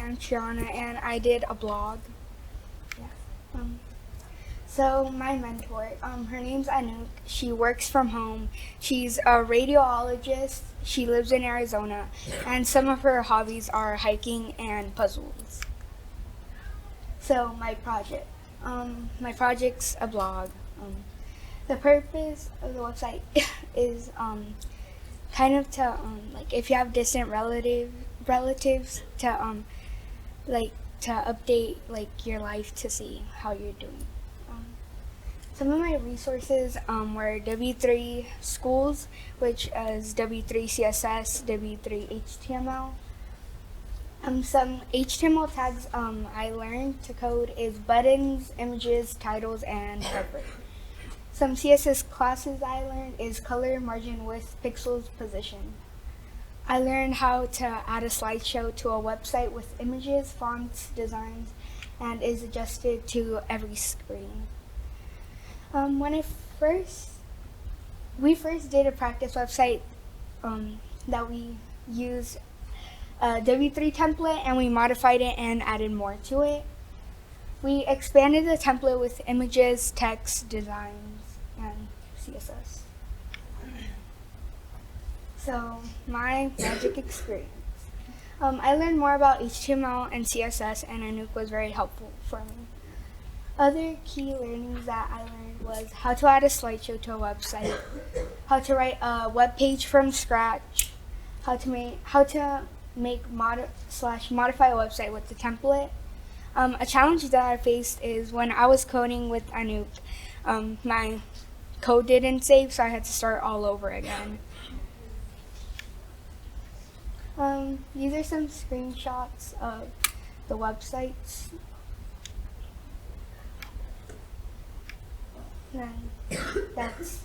I'm Triana, and I did a blog. Yeah. So my mentor, her name's Anouk. She works from home. She's a radiologist. She lives in Arizona, and some of her hobbies are hiking and puzzles. So my project's a blog. The purpose of the website is kind of to like if you have distant relatives to like to update like your life to see how you're doing. Some of my resources were W3 Schools, which is W3 CSS, W3 HTML. Some HTML tags I learned to code is buttons, images, titles, and cover. Some CSS classes I learned is color, margin, width, pixels, position. I learned how to add a slideshow to a website with images, fonts, designs, and is adjusted to every screen. When we first did a practice website that we used a W3 template and we modified it and added more to it. We expanded the template with images, text, designs, and CSS. So my magic experience. I learned more about HTML and CSS, and Anouk was very helpful for me. Other key learnings that I learned was how to add a slideshow to a website, how to write a web page from scratch, how to modify a website with the template. A challenge that I faced is when I was coding with Anouk, my code didn't save, so I had to start all over again. These are some screenshots of the websites. Then that's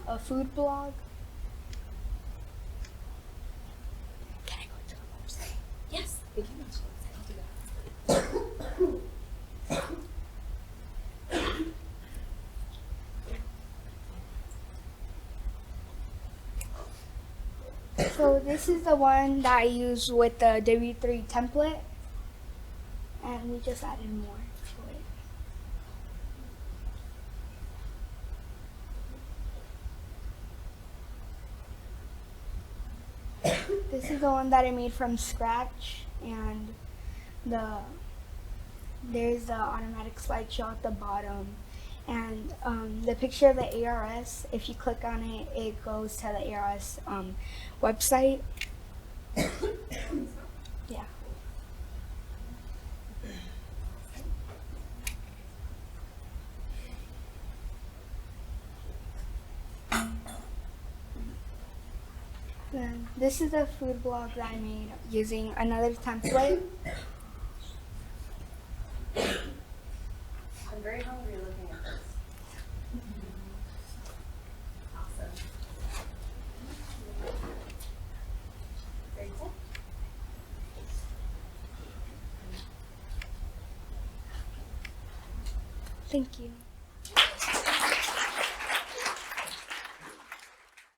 a food blog. Can I go to the website? Yes, we can go to the website. I'll do that. So this is the one that I use with the W3 template, and we just added more to it. This is the one that I made from scratch, and there's the automatic slideshow at the bottom. And the picture of the ARS, if you click on it, it goes to the ARS website. Yeah. Then this is a food blog that I made using another template. I'm very hungry looking at this. Awesome. Very cool. Thank you.